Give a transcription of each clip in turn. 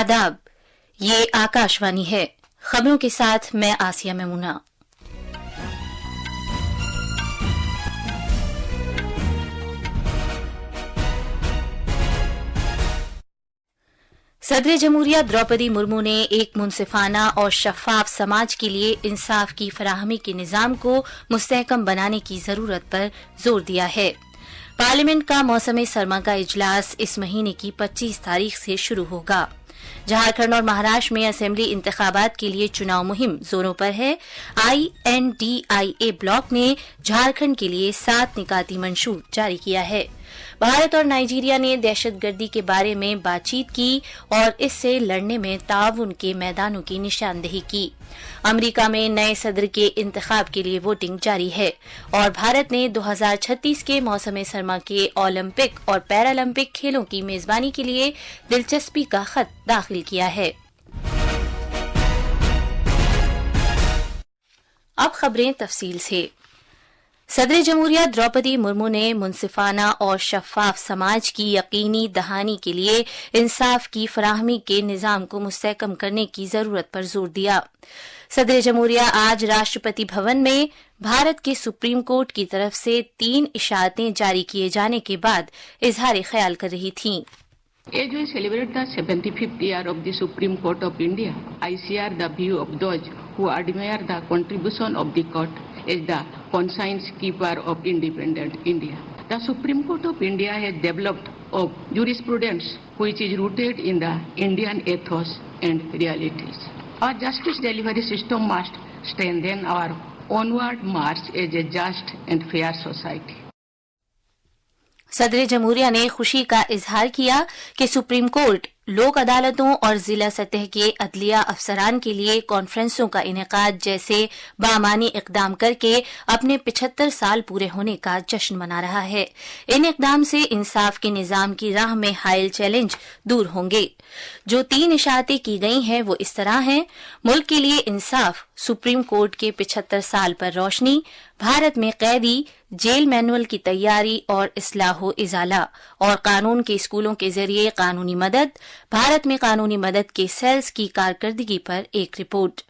आदाब, ये आकाशवाणी है। खबरों के साथ मैं आसिया मेमुना। सदर जमहूरिया द्रौपदी मुर्मू ने एक मुनसिफाना और शफाफ समाज के लिए इंसाफ की फराहमी के निजाम को मुस्तहकम बनाने की जरूरत पर जोर दिया है। पार्लियामेंट का मौसम सरमा का इजलास इस महीने की 25 तारीख से शुरू होगा। झारखंड और महाराष्ट्र में असेंबली इंतखाबात के लिए चुनाव मुहिम जोरों पर है। INDIA ब्लॉक ने झारखंड के लिए 7 निकाती मंशूर जारी किया है। भारत और नाइजीरिया ने दहशतगर्दी के बारे में बातचीत की और इससे लड़ने में ताउन के मैदानों की निशानदेही की। अमेरिका में नए सदर के इंतखाब के लिए वोटिंग जारी है और भारत ने 2036 के मौसम सरमा के ओलंपिक और पैरालंपिक खेलों की मेजबानी के लिए दिलचस्पी का खत दाखिल किया है। अब खबरें तफसील से। सदर जमहूरिया द्रौपदी मुर्मू ने मुनसिफाना और शफाफ समाज की यकीनी दहानी के लिए इंसाफ की फराहमी के निजाम को मुस्तहकम करने की जरूरत पर जोर दिया। सदर जमहूरिया आज राष्ट्रपति भवन में भारत के सुप्रीम कोर्ट की तरफ से 3 इशाअतें जारी किए जाने के बाद इजहार ख्याल कर रही थीं। As we celebrate the 75th year of the Supreme Court of India, I share the view of those who admire the contribution of the court as the conscience keeper of independent India. The Supreme Court of India has developed a jurisprudence which is rooted in the Indian ethos and realities. Our justice delivery system must strengthen our onward march as a just and fair society. सदर जमहूरिया ने खुशी का इजहार किया कि supreme court लोक अदालतों और जिला सतह के अदलिया अफसरान के लिए कॉन्फ्रेंसों का इनेकाद जैसे बामानी इकदाम करके अपने 75 साल पूरे होने का जश्न मना रहा है। इन इकदाम से इंसाफ के निजाम की राह में हायल चैलेंज दूर होंगे। जो 3 इशाअतें की गई हैं वो इस तरह हैं: मुल्क के लिए इंसाफ, सुप्रीम कोर्ट के 75 साल पर रोशनी, भारत में कैदी, जेल मैनुअल की तैयारी और इस्लाहो इजाला, और कानून के स्कूलों के जरिए कानूनी मदद, भारत में कानूनी मदद के सेल्स की कारकर्दगी पर एक रिपोर्ट।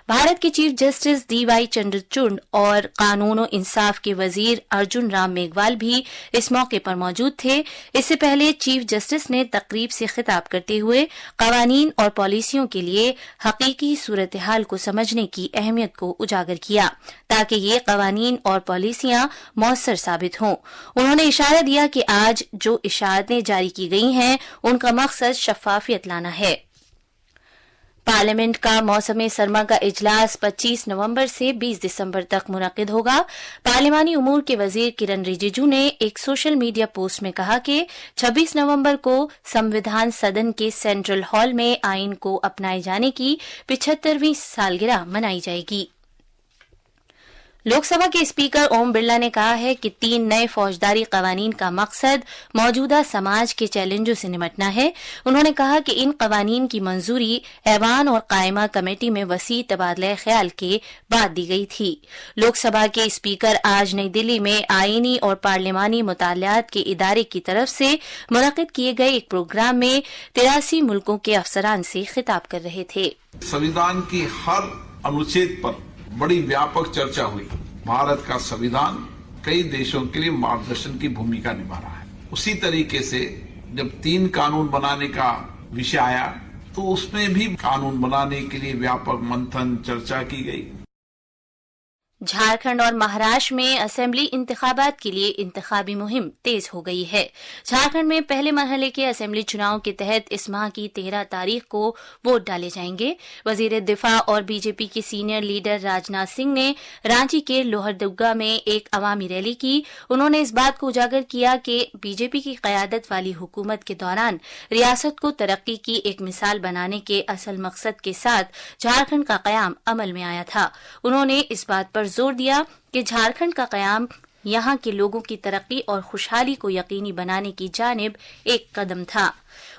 भारत के चीफ जस्टिस DY चंद्रचूड़ और कानून और इंसाफ के वजीर अर्जुन राम मेघवाल भी इस मौके पर मौजूद थे। इससे पहले चीफ जस्टिस ने तकरीब से खिताब करते हुए कवानीन और पॉलिसियों के लिए हकीकी सूरत हाल को समझने की अहमियत को उजागर किया ताकि ये कवानीन और पॉलिसियां मौसर साबित हों। उन्होंने इशारा दिया कि आज जो इशाअतें जारी की गई हैं उनका मकसद शफाफियत लाना है। पार्लियामेंट का मौसम सरमा का इजलास 25 नवंबर से 20 दिसंबर तक मुनक्किद होगा। पार्लिमानी उमूर के वजीर किरण रिजिजू ने एक सोशल मीडिया पोस्ट में कहा कि 26 नवंबर को संविधान सदन के सेंट्रल हॉल में आईन को अपनाए जाने की 75वीं सालगिरह मनाई जाएगी। लोकसभा के स्पीकर ओम बिरला ने कहा है कि 3 नए फौजदारी कवानीन का मकसद मौजूदा समाज के चैलेंजों से निपटना है। उन्होंने कहा कि इन कवानीन की मंजूरी ऐवान और कायमा कमेटी में वसी तबादला ख्याल के बाद दी गई थी। लोकसभा के स्पीकर आज नई दिल्ली में आईनी और पार्लिमानी मुतालियात के इदारे की तरफ से मुनक्किद किए गए एक प्रोग्राम में 83 मुल्कों के अफसरान से खिताब कर रहे थे। संविधान की हर अनुच्छेद पर बड़ी व्यापक चर्चा हुई। भारत का संविधान कई देशों के लिए मार्गदर्शन की भूमिका निभा रहा है। उसी तरीके से जब 3 कानून बनाने का विषय आया तो उसमें भी कानून बनाने के लिए व्यापक मंथन चर्चा की गई। झारखंड और महाराष्ट्र में असेंबली इंतखाबात के लिए इंतखाबी मुहिम तेज हो गई है। झारखंड में पहले मरहले के असेंबली चुनाव के तहत इस माह की 13 तारीख को वोट डाले जाएंगे। वजीर दिफा और बीजेपी के सीनियर लीडर राजनाथ सिंह ने रांची के लोहरदुग्गा में एक अवामी रैली की। उन्होंने इस बात को उजागर किया कि बीजेपी की कयादत वाली हुकूमत के दौरान रियासत को तरक्की की एक मिसाल बनाने के असल मकसद के साथ झारखंड का कयाम अमल में आया था। उन्होंने इस बात पर जोर दिया कि झारखंड का कयाम यहां के लोगों की तरक्की और खुशहाली को यकीनी बनाने की जानिब एक कदम था।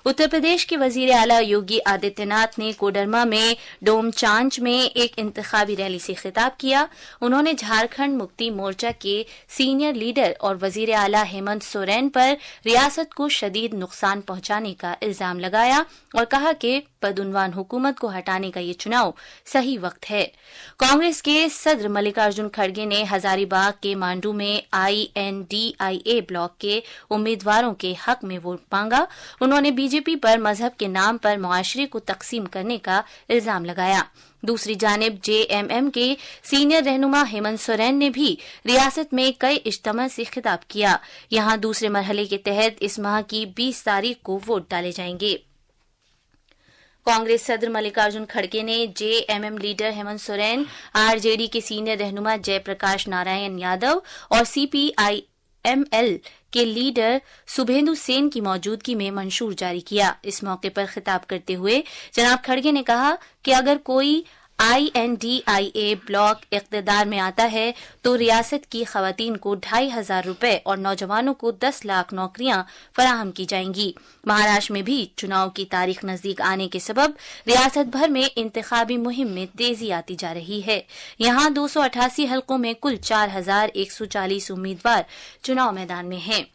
उत्तर प्रदेश के वजीर आला योगी आदित्यनाथ ने कोडरमा में डोमचांच में एक इंतखाबी रैली से खिताब किया। उन्होंने झारखंड मुक्ति मोर्चा के सीनियर लीडर और वजीर आला हेमंत सोरेन पर रियासत को शदीद नुकसान पहुंचाने का इल्जाम लगाया और कहा कि बदउनवान हुकूमत को हटाने का ये चुनाव सही वक्त है। कांग्रेस के सदर मल्लिकार्जुन खड़गे ने हजारीबाग के मांडू में INDIA ब्लॉक के उम्मीदवारों के हक में वोट मांगा। उन्होंने बीजेपी पर मजहब के नाम पर मुआशरे को तकसीम करने का इल्जाम लगाया। दूसरी जानिब JMM के सीनियर रहनुमा हेमंत सोरेन ने भी रियासत में कई इज्तिमा से खिताब किया। यहां दूसरे मरहले के तहत इस माह की 20 तारीख को वोट डाले जाएंगे। कांग्रेस सदर मल्लिकार्जुन खड़गे ने JMM leader Hemant Soren, RJD के सीनियर रहनुमा जयप्रकाश नारायण यादव और CPIML के लीडर शुभेंदु सेन की मौजूदगी में मंशूर जारी किया। इस मौके पर खिताब करते हुए जनाब खड़गे ने कहा कि अगर कोई INDIA ब्लॉक इक़्तिदार में आता है तो रियासत की खवातीन को 2,500 रुपए और नौजवानों को 10 लाख नौकरियां फराहम की जाएंगी। महाराष्ट्र में भी चुनाव की तारीख नजदीक आने के सबब रियासत भर में इंतखाबी मुहिम में तेजी आती जा रही है। यहां 288 हलकों में कुल 4,140 उम्मीदवार चुनाव मैदान में हैं।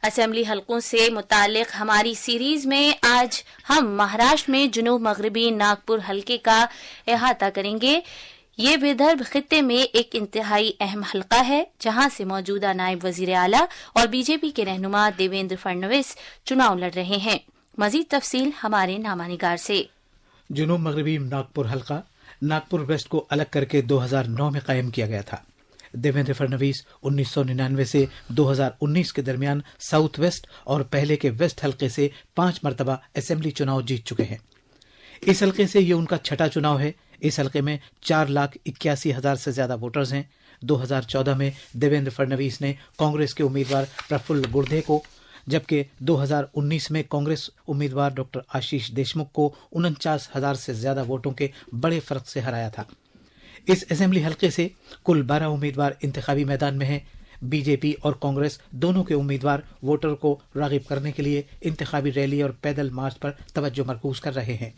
असेंबली हलकों से मुतालिक हमारी सीरीज में आज हम महाराष्ट्र में जुनूब मगरबी नागपुर हलके का अहाता करेंगे। ये विदर्भ खित्ते में एक इंतहाई अहम हलका है, जहां से मौजूदा नायब वजीर आला और बीजेपी के रहनुमा देवेंद्र फडणवीस चुनाव लड़ रहे हैं। मजीद तफसील हमारे नामानिगार से। जुनूब मगरबी नागपुर हलका नागपुर वेस्ट को अलग करके 2009 में कायम किया गया था। देवेंद्र फडणवीस 1999 से 2019 के दरमियान साउथ वेस्ट और पहले के वेस्ट हलके से 5 मरतबा असेंबली चुनाव जीत चुके हैं। इस हलके से ये उनका छठा चुनाव है। इस हलके में 4,81,000 से ज्यादा वोटर्स हैं। 2014 में देवेंद्र फडणवीस ने कांग्रेस के उम्मीदवार प्रफुल्ल गुर्दे को, जबकि 2019 में कांग्रेस उम्मीदवार डॉक्टर आशीष देशमुख को 49,000 से ज्यादा वोटों के बड़े फर्क से हराया था। इस असेंबली हलके से कुल 12 उम्मीदवार इंतखाबी मैदान में हैं। बीजेपी और कांग्रेस दोनों के उम्मीदवार वोटर को रागिब करने के लिए इंतखाबी रैली और पैदल मार्च पर तवज्जो मरकूज कर रहे हैं।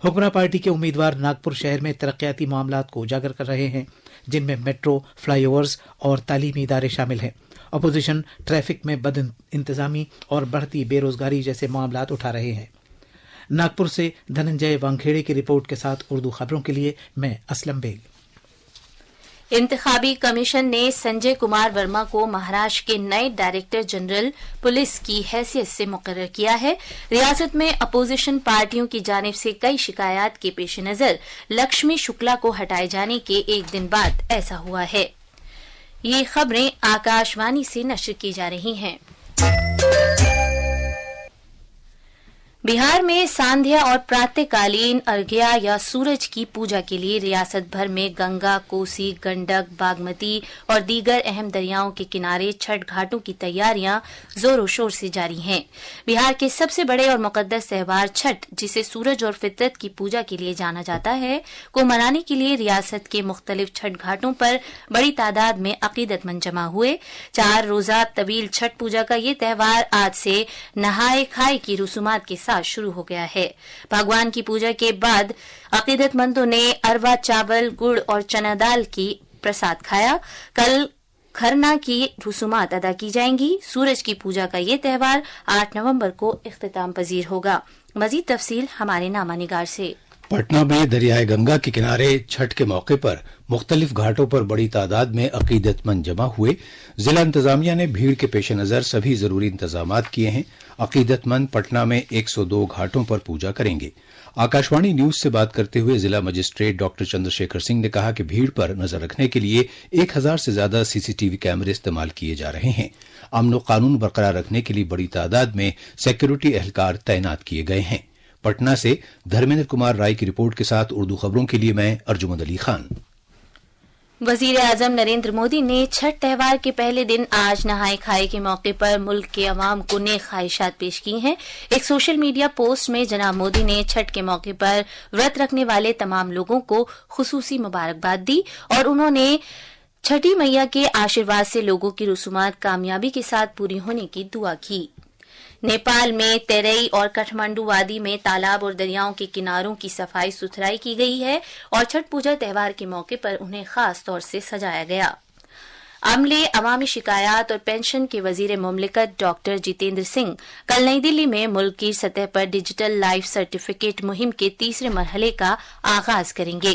हुक्मरान पार्टी के उम्मीदवार नागपुर शहर में तरक्याती मामलात को उजागर कर रहे हैं, जिनमें मेट्रो, फ्लाईओवर्स और तालीमी इदारे शामिल हैं। अपोजिशन ट्रैफिक में बद इंतजामी और बढ़ती बेरोजगारी जैसे मामलात उठा रहे हैं। नागपुर से धनंजय वांखेड़े की रिपोर्ट के साथ उर्दू खबरों के लिए मैं असलम बेग। इंतखाबी कमीशन ने संजय कुमार वर्मा को महाराष्ट्र के नए डायरेक्टर जनरल पुलिस की हैसियत से मुकर्रर किया है। रियासत में अपोजिशन पार्टियों की जानिब से कई शिकायत के पेश नजर लक्ष्मी शुक्ला को हटाए जाने के एक दिन बाद ऐसा हुआ है। ये खबरें आकाशवाणी से नश्र की जा रही हैं। बिहार में सांध्या और प्रातःकालीन अर्घ्या या सूरज की पूजा के लिए रियासत भर में गंगा, कोसी, गंडक, बागमती और दीगर अहम दरियाओं के किनारे छठ घाटों की तैयारियां जोरों शोर से जारी हैं। बिहार के सबसे बड़े और मुकद्दस त्योहार छठ, जिसे सूरज और फितरत की पूजा के लिए जाना जाता है, को मनाने के लिए रियासत के मुख्तलिफ छठ घाटों पर बड़ी तादाद में अकीदतमंद जमा हुए। 4 रोजा तवील छठ पूजा का ये त्योहार आज से नहाए खाए की रसूमात के शुरू हो गया है। भगवान की पूजा के बाद अकीदतमंदों ने अरवा चावल, गुड़ और चना दाल की प्रसाद खाया। कल खरना की रसूमात अदा की जाएंगी। सूरज की पूजा का ये त्योहार 8 नवंबर को इख्तिताम पजीर होगा। मजीद तफसील हमारे नामानिगार से। पटना में दरियाए गंगा के किनारे छठ के मौके पर मुख्तलिफ घाटों पर बड़ी तादाद में अकीदतमंद जमा हुए। जिला इंतजामिया ने भीड़ के पेश नजर सभी जरूरी इंतजामात किए हैं। अकीदतमंद पटना में 102 घाटों पर पूजा करेंगे। आकाशवाणी न्यूज से बात करते हुए जिला मजिस्ट्रेट डॉक्टर चंद्रशेखर सिंह ने कहा कि भीड़ पर नजर रखने के लिए 1000 से ज्यादा सीसीटीवी कैमरे इस्तेमाल किए जा रहे हैं। अमन कानून बरकरार रखने के लिए बड़ी तादाद में सिक्योरिटी एहलकार तैनात किए गए हैं। पटना से धर्मेंद्र कुमार राय की रिपोर्ट के साथ उर्दू खबरों के लिए मैं अर्जुमंद अली खान। वजीर आजम नरेंद्र मोदी ने छठ त्योहार के पहले दिन आज नहाए खाए के मौके पर मुल्क के अवाम को नेक ख्वाहिशात पेश की हैं। एक सोशल मीडिया पोस्ट में जनाब मोदी ने छठ के मौके पर व्रत रखने वाले तमाम लोगों को खुसूसी मुबारकबाद दी और उन्होंने छठी मैया के आशीर्वाद से लोगों की रसूमात कामयाबी के साथ पूरी होने की दुआ की। नेपाल में तेरई और काठमांडू वादी में तालाब और दरियाओं के किनारों की सफाई सुथराई की गई है और छठ पूजा त्योहार के मौके पर उन्हें खास तौर से सजाया गया। अमले, अवामी शिकायत और पेंशन के वजीर मुमलिकत डॉक्टर जितेंद्र सिंह कल नई दिल्ली में मुल्क की सतह पर डिजिटल लाइफ सर्टिफिकेट मुहिम के तीसरे मरहले का आगाज करेंगे।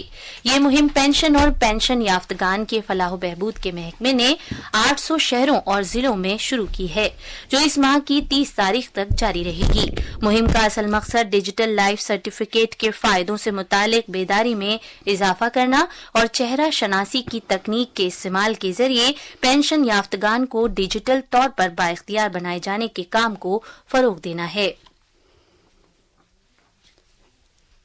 ये मुहिम पेंशन और पेंशन याफ्तगान के फलाह बहबूद के महकमे ने 800 शहरों और जिलों में शुरू की है, जो इस माह की 30 तारीख तक जारी रहेगी। मुहिम का असल मकसद डिजिटल लाइफ सर्टिफिकेट के फायदों से मुतालिक बेदारी में इजाफा करना और चेहरा शनासी की तकनीक के इस्तेमाल के जरिए पेंशन याफ्तगान को डिजिटल तौर पर बाइख्तियार बनाए जाने के काम को फरोग देना है।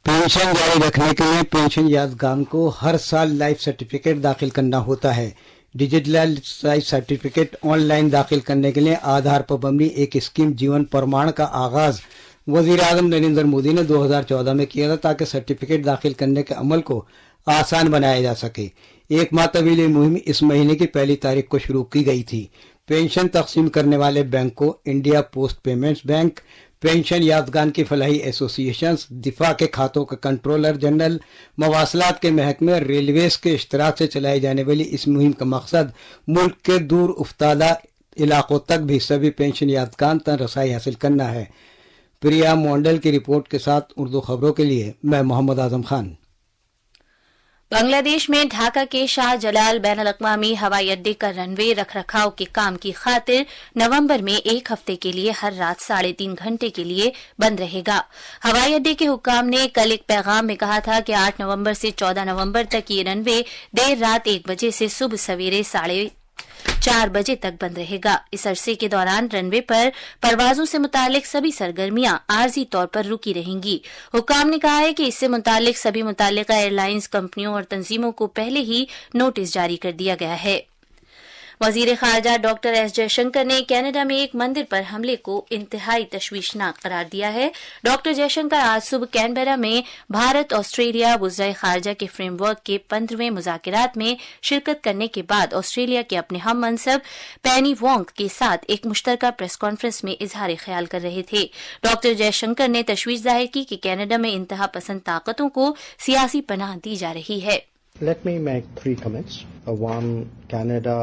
पेंशन जारी रखने के लिए पेंशन याफ्तगान को हर साल लाइफ सर्टिफिकेट दाखिल करना होता है। डिजिटल लाइफ सर्टिफिकेट ऑनलाइन दाखिल करने के लिए आधार पाबंदी एक स्कीम जीवन प्रमाण का आगाज वजीर आजम नरेंद्र मोदी ने 2014 में किया था, ताकि सर्टिफिकेट दाखिल करने के अमल को आसान बनाया जा सके। एक माह तवील ये मुहिम इस महीने की 1 तारीख को शुरू की गई थी। पेंशन तकसीम करने वाले बैंकों, India post payments bank, pension याफ्तगान की फलाही एसोसिएशन, दिफा के खातों का कंट्रोलर जनरल, मवासलात के महकमे, रेलवेज के इश्तराक से चलाई जाने वाली इस मुहिम का मकसद मुल्क के दूर उफ्तादा इलाकों तक भी सभी पेंशन याफ्तगान तक रसाई हासिल करना है। प्रिया मोंडल की रिपोर्ट के साथ उर्दू खबरों के लिए मैं मोहम्मद आजम खान। बांग्लादेश में ढाका के शाह जलाल बैनुल अक़वामी हवाई अड्डे का रनवे रखरखाव के काम की खातिर नवंबर में 1 हफ्ते के लिए हर रात 3.5 घंटे के लिए बंद रहेगा। हवाई अड्डे के हुक्काम ने कल एक पैगाम में कहा था कि 8 नवंबर से 14 नवंबर तक ये रनवे देर रात 1 बजे से सुबह सवेरे 4:30 बजे तक बंद रहेगा। इस अरसे के दौरान रनवे पर परवाजों से मुतालिक सभी सरगर्मियां आर्जी तौर पर रुकी रहेंगी। हुक्काम ने कहा है कि इससे मुतालिक सभी मुतालिका एयरलाइंस कंपनियों और तंजीमों को पहले ही नोटिस जारी कर दिया गया है। वजीर खारजा डॉक्टर एस जयशंकर ने कनाडा में एक मंदिर पर हमले को इंतहाई तशवीशनाक करार दिया है। डॉक्टर जयशंकर आज सुबह कैनबरा में भारत ऑस्ट्रेलिया वज़ीर खारजा के फ्रेमवर्क के 15वें मुज़ाकरात में शिरकत करने के बाद ऑस्ट्रेलिया के अपने हम मनसब पेनी वोंग के साथ एक मुश्तरका प्रेस कॉन्फ्रेंस में इजहार ख्याल कर रहे थे। डॉक्टर जयशंकर ने तशवीश जाहिर की कि कनाडा में इंतहा पसंद ताकतों को सियासी पनाह दी जा रही है। Let me make 3 comments. One, Canada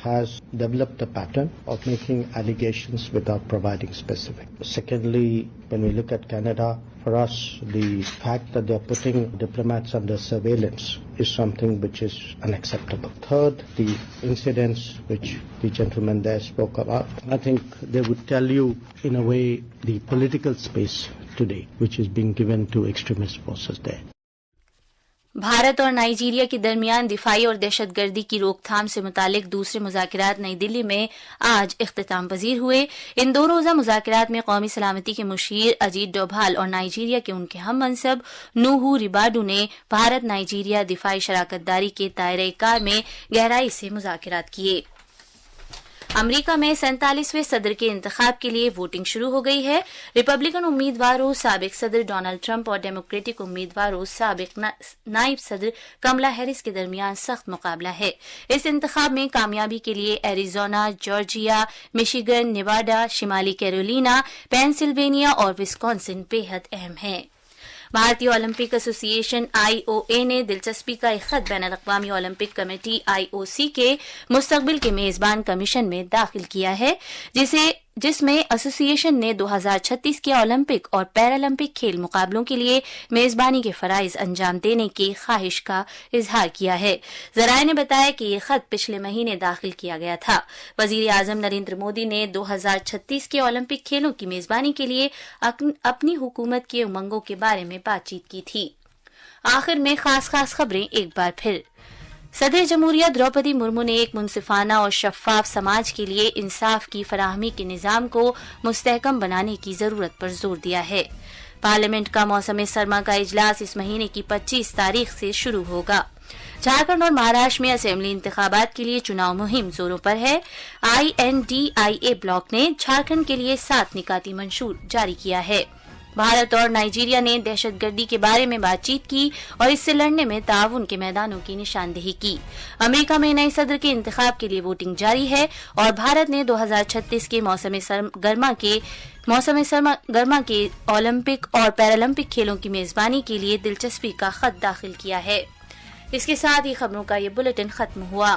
has developed a pattern of making allegations without providing specific. Secondly, when we look at Canada, for us, the fact that they are putting diplomats under surveillance is something which is unacceptable. Third, the incidents which the gentleman there spoke about, I think they would tell you, in a way, the political space today which is being given to extremist forces there. Bharat और Nigeria के दरमियान दिफाई और दहशतगर्दी की रोकथाम से मुतालिक दूसरे मुज़ाकरात नई दिल्ली में आज इख्तिताम पजीर हुए। इन 2 रोज़ा मुज़ाकरात में कौमी सलामती के मुशीर अजीत डोभाल और नाइजीरिया के उनके हम मनसब नूहू रिबाडू ने भारत नाइजीरिया दिफाई शराकतदारी के दायरे कार में गहराई से मुज़ाकरात किए। अमरीका में 47वें सदर के इंतखाब के लिए वोटिंग शुरू हो गई है। रिपब्लिकन उम्मीदवारों साबिक सदर डोनाल्ड ट्रंप और डेमोक्रेटिक उम्मीदवारों साबिक नायब सदर कमला हैरिस के दरमियान सख्त मुकाबला है। इस इंतखाब में कामयाबी के लिए एरिजोना, जॉर्जिया, मिशिगन, नेवाडा, शिमाली कैरोलिना, पेंसिल्वेनिया और विस्कॉन्सिन बेहद अहम हैं। भारतीय ओलंपिक एसोसिएशन IOA ने दिलचस्पी का एक खत बैनुल अक़वामी ओलंपिक कमेटी IOC के मुस्तकबिल के मेजबान कमीशन में दाखिल किया है, जिसमें एसोसिएशन ने 2036 के ओलंपिक और पैरालंपिक खेल मुकाबलों के लिए मेजबानी के फराइज अंजाम देने की ख्वाहिश का इजहार किया है। जराये ने बताया कि ये खत पिछले महीने दाखिल किया गया था। वजीर आजम नरेंद्र मोदी ने 2036 के ओलंपिक खेलों की मेजबानी के लिए अपनी हुकूमत के उमंगों के बारे में बातचीत की थी। आखिर में खास खबरें एक बार फिर। सदर जमहूरिया द्रौपदी मुर्मू ने एक मुनसिफाना और शफाफ समाज के लिए इंसाफ की फराहमी के निज़ाम को मुस्तहकम बनाने की जरूरत पर जोर दिया है। पार्लियामेंट का मौसम सरमा का इजलास इस महीने की 25 तारीख से शुरू होगा। झारखंड और महाराष्ट्र में असेंबली इंतखाबात के लिए चुनाव मुहिम जोरों पर है। INDIA ब्लॉक ने झारखंड के लिए 7 निकाती मंशूर जारी किया है। भारत और नाइजीरिया ने दहशतगर्दी के बारे में बातचीत की और इससे लड़ने में ताउन के मैदानों की निशानदेही की। अमेरिका में नए सदर के इंतखाब के लिए वोटिंग जारी है और भारत ने 2036 के मौसम गर्मा के ओलंपिक और पैरालंपिक खेलों की मेजबानी के लिए दिलचस्पी का खत दाखिल किया है। इसके साथ ही खबरों का ये बुलेटिन खत्म हुआ।